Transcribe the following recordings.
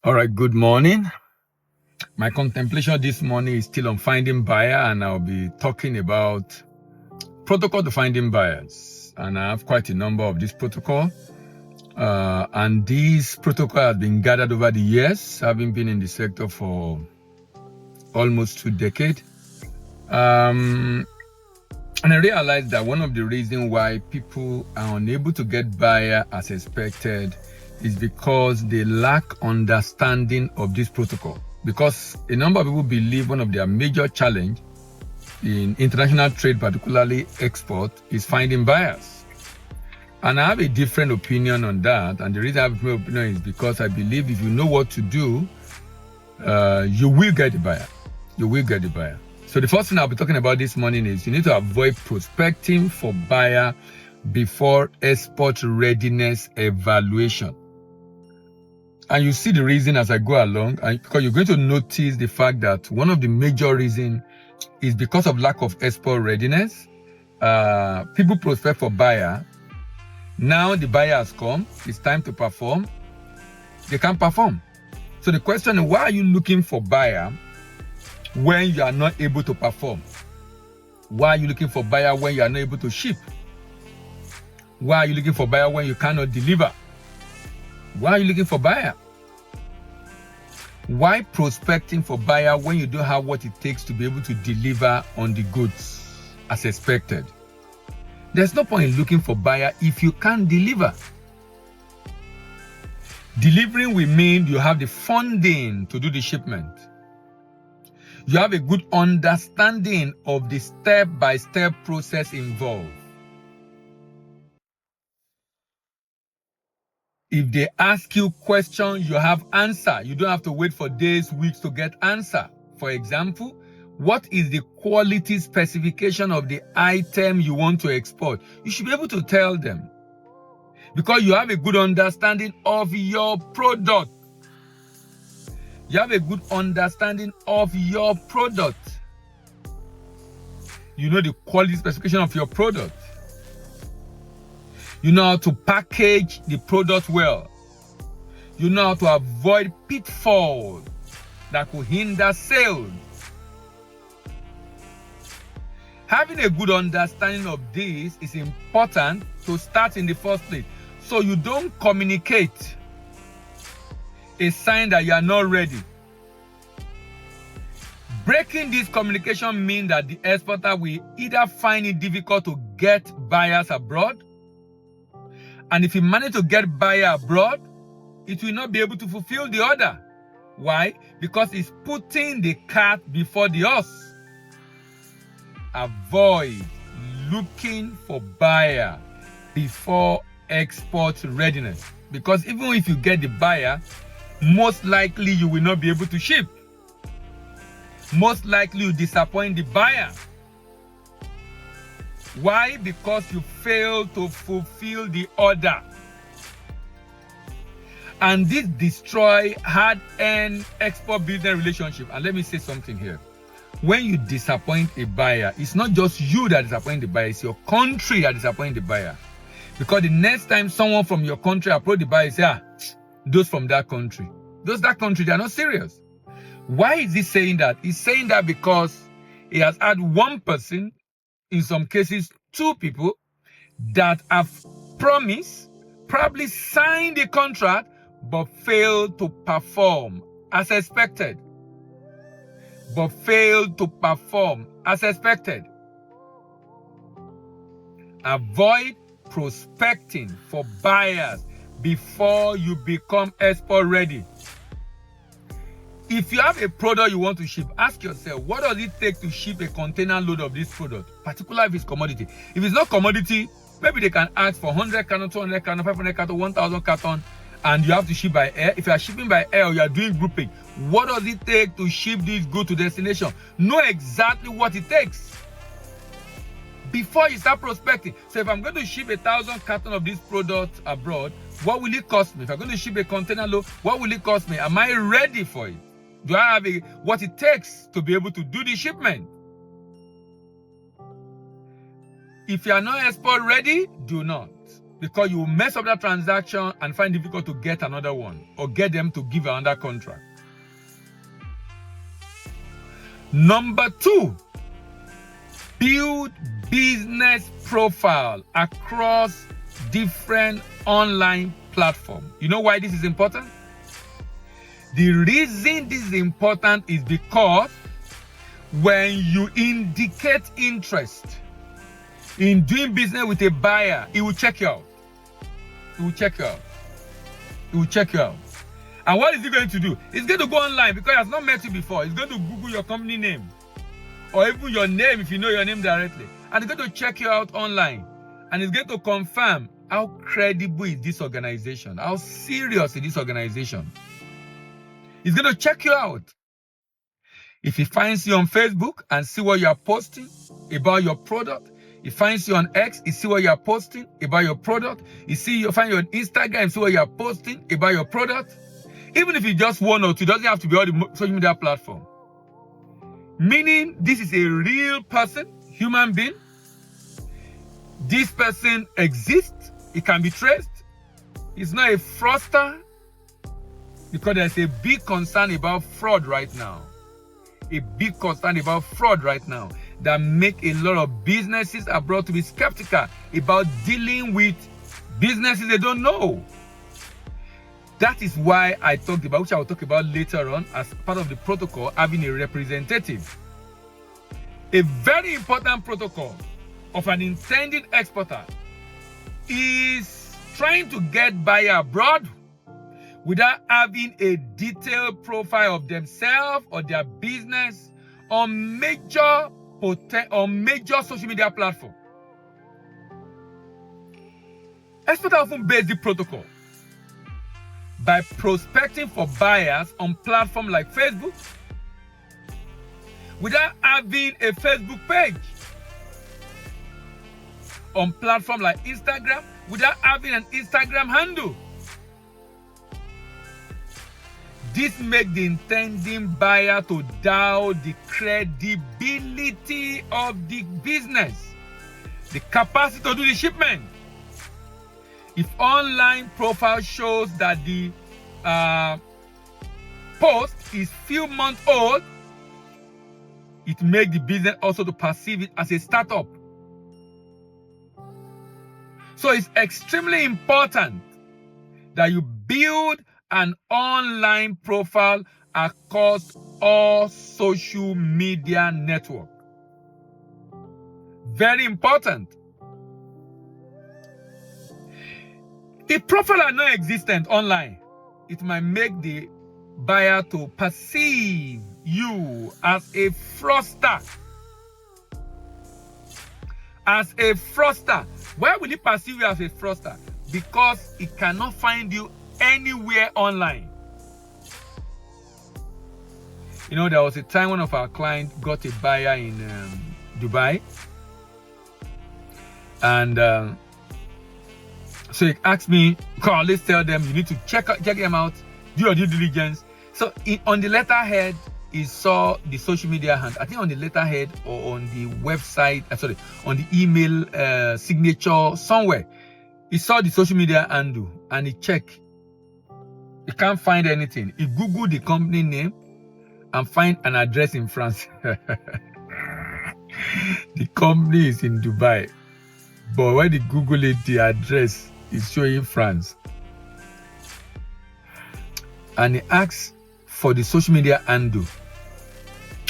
All right, good morning. My contemplation this morning is still on finding buyer, and I'll be talking about protocol to finding buyers. And I have quite a number of this protocol. And this protocol has been gathered over the years, having been in the sector for almost 2 decades. And I realized that one of the reasons why people are unable to get buyer as expected is because they lack understanding of this protocol. Because a number of people believe one of their major challenge in international trade, particularly export, is finding buyers. And I have a different opinion on that. And the reason I have a different opinion is because I believe if you know what to do, you will get the buyer. You will get the buyer. So the first thing I'll be talking about this morning is you need to avoid prospecting for buyer before export readiness evaluation. And you see the reason as I go along, because you're going to notice the fact that one of the major reasons is because of lack of export readiness. People prospect for buyer. Now the buyer has come. It's time to perform. They can't perform. So the question is, why are you looking for buyer when you are not able to perform? Why are you looking for buyer when you are not able to ship? Why are you looking for buyer when you cannot deliver? Why are you looking for buyer? Why prospecting for buyer when you don't have what it takes to be able to deliver on the goods as expected? There's no point in looking for buyer if you can't deliver. Delivering will mean you have the funding to do the shipment. You have a good understanding of the step-by-step process involved. If they ask you questions, you have answer. You don't have to wait for days, weeks to get answer. For example, what is the quality specification of the item you want to export? You should be able to tell them because you have a good understanding of your product. You have a good understanding of your product. You know the quality specification of your product. You know how to package the product well. You know how to avoid pitfalls that could hinder sales. Having a good understanding of this is important to start in the first place, so you don't communicate a sign that you are not ready. Breaking this communication means that the exporter will either find it difficult to get buyers abroad, and if he manages to get buyer abroad, it will not be able to fulfill the order. Why? Because it's putting the cart before the horse. Avoid looking for buyer before export readiness. Because even if you get the buyer, most likely you will not be able to ship. Most likely you disappoint the buyer. Why? Because you fail to fulfill the order. And this destroys hard-earned export business relationship. And let me say something here. When you disappoint a buyer, it's not just you that disappoint the buyer, it's your country that disappoint the buyer. Because the next time someone from your country approach the buyer, say, those from that country. Those that country, they are not serious. Why is he saying that? He's saying that because he has had one person, in some cases 2 people, that have promised, probably signed the contract, but failed to perform as expected. Avoid prospecting for buyers before you become export ready. If you have a product you want to ship, ask yourself, what does it take to ship a container load of this product, particularly if it's commodity? If it's not commodity, maybe they can ask for 100 carton, 200 carton, 500 carton, 1,000 carton, and you have to ship by air. If you are shipping by air or you are doing grouping, what does it take to ship this good to destination? Know exactly what it takes before you start prospecting. So if I'm going to ship 1,000 carton of this product abroad, what will it cost me? If I'm going to ship a container load, what will it cost me? Am I ready for it? Do I have what it takes to be able to do the shipment? If you are not export ready, do not. because you will mess up that transaction and find it difficult to get another one or get them to give another contract. Number 2, build business profile across different online platforms. You know why this is important? The reason this is important is because when you indicate interest in doing business with a buyer, he will check you out. He will check you out. He will check you out. And what is he going to do? He's going to go online because he has not met you before. He's going to Google your company name or even your name if you know your name directly. And he's going to check you out online. And he's going to confirm how credible is this organization, how serious is this organization. He's going to check you out. If he finds you on Facebook and see what you are posting about your product, he finds you on X, he see what you are posting about your product, he find you on Instagram, see what you are posting about your product. Even if it's just one or two, it doesn't have to be all the social media platform. Meaning this is a real person, human being. This person exists, it can be traced. It's not a fraudster, because there's a big concern about fraud right now. A big concern about fraud right now that make a lot of businesses abroad to be skeptical about dealing with businesses they don't know. That is why I talked about, which I will talk about later on as part of the protocol, having a representative. A very important protocol of an intended exporter is trying to get buyer abroad without having a detailed profile of themselves or their business on major social media platform. Exporters often base the protocol by prospecting for buyers on platforms like Facebook without having a Facebook page, on platforms like Instagram without having an Instagram handle. This makes the intending buyer to doubt the credibility of the business, the capacity to do the shipment. If online profile shows that the post is few months old, it makes the business also to perceive it as a startup. So it's extremely important that you build an online profile across all social media networks. Very important. If profile are non-existent online, it might make the buyer to perceive you as a fraudster. As a fraudster. Why will he perceive you as a fraudster? Because he cannot find you anywhere online. You know, there was a time one of our clients got a buyer in Dubai, and so he asked me, "Carl, let's tell them you need to check them out, do your due diligence." So on the letterhead, he saw the social media hand. I think on the letterhead or on the website, on the email signature somewhere, he saw the social media handle and he checked. He can't find anything. He Googled the company name and find an address in France. The company is in Dubai, but when he Google it, the address is showing France. And he asked for the social media handle.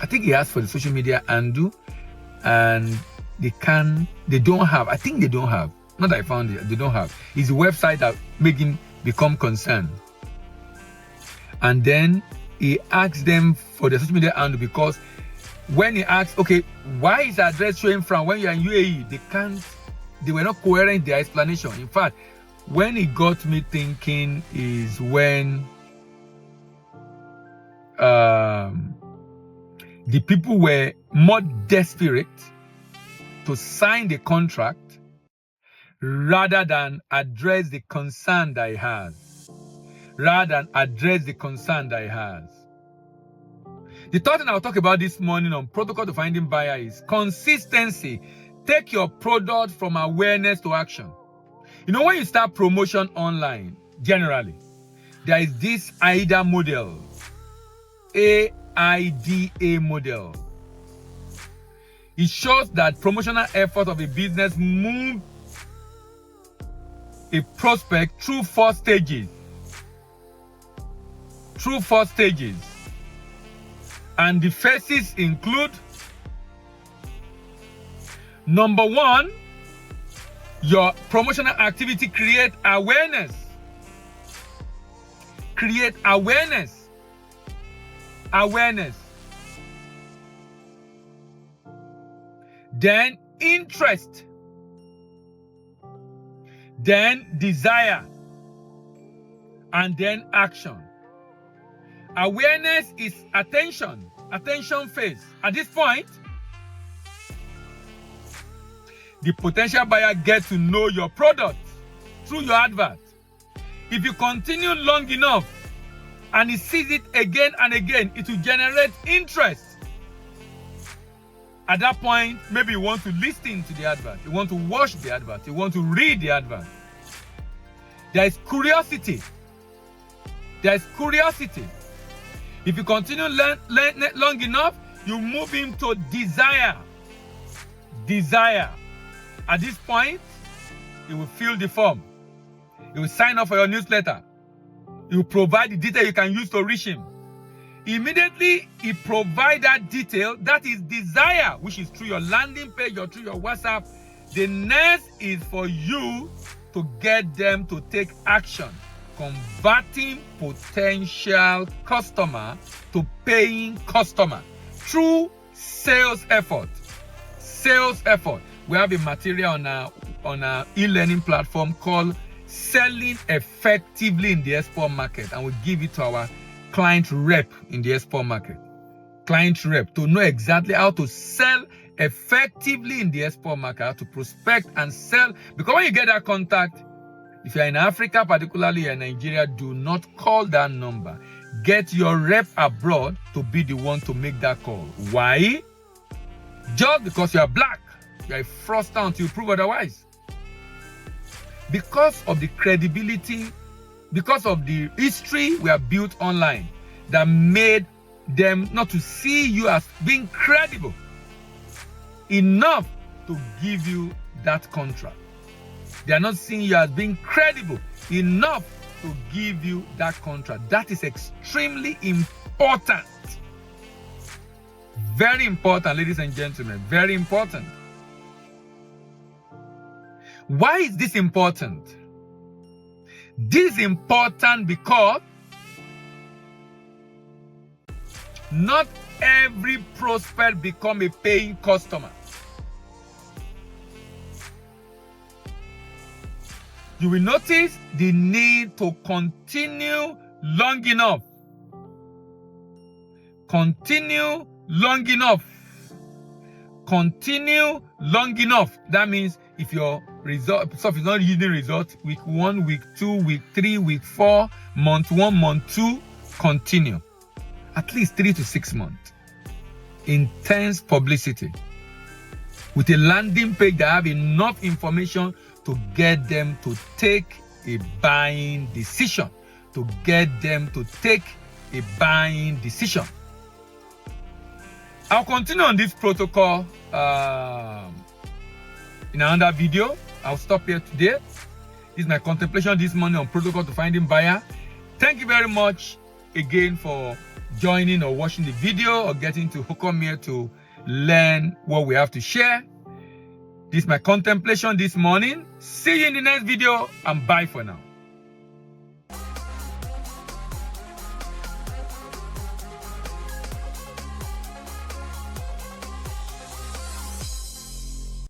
I think he asked for the social media handle, and they don't have. I think they don't have. Not that I found it. They don't have. It's a website that made him become concerned. And then he asked them for the social media handle, because when he asked, okay, why is the address showing from when you're in UAE? They were not coherent in their explanation. In fact, when it got me thinking is when the people were more desperate to sign the contract rather than address the concern that he has. The third thing I'll talk about this morning on protocol to finding buyer is consistency. Take your product from awareness to action. You know, when you start promotion online, generally, there is this AIDA model, AIDA model. It shows that promotional effort of a business move a prospect through 4 stages. And the phases include: number 1, your promotional activity create awareness. Then interest. Then desire. And then action. Awareness is attention phase. At this point, the potential buyer gets to know your product through your advert. If you continue long enough and he sees it again and again, it will generate interest. At that point, maybe you want to listen to the advert, you want to watch the advert, you want to read the advert. There is curiosity. If you continue long enough, you move into desire. At this point, you will fill the form. You will sign up for your newsletter. You will provide the detail you can use to reach him. Immediately, he provides that detail, that is desire, which is through your landing page or through your WhatsApp. The next is for you to get them to take action, converting potential customer to paying customer through sales effort. We have a material on our e-learning platform called Selling Effectively in the Export Market, and we give it to our client rep in the export market. Client rep to know exactly how to sell effectively in the export market, how to prospect and sell. Because when you get that contact, if you're in Africa, particularly in Nigeria, do not call that number. Get your rep abroad to be the one to make that call. Why? Just because you are black, you are a fraudster until you prove otherwise. Because of the credibility, because of the history we have built online that made them not to see you as being credible enough to give you that contract. They are not seeing you as being credible enough to give you that contract. That is extremely important. Very important, ladies and gentlemen. Very important. Why is this important? This is important because not every prospect becomes a paying customer. You will notice the need to continue long enough. Continue long enough. That means if your result stuff is not yielding results, week 1, week 2, week 3, week 4, month 1, month 2, continue. At least 3 to 6 months. Intense publicity. With a landing page that have enough information to get them to take a buying decision. I'll continue on this protocol in another video. I'll stop here today. This is my contemplation this morning on protocol to finding buyer. Thank you very much again for joining or watching the video or getting to come here to learn what we have to share. This is my contemplation this morning. See you in the next video and bye for now.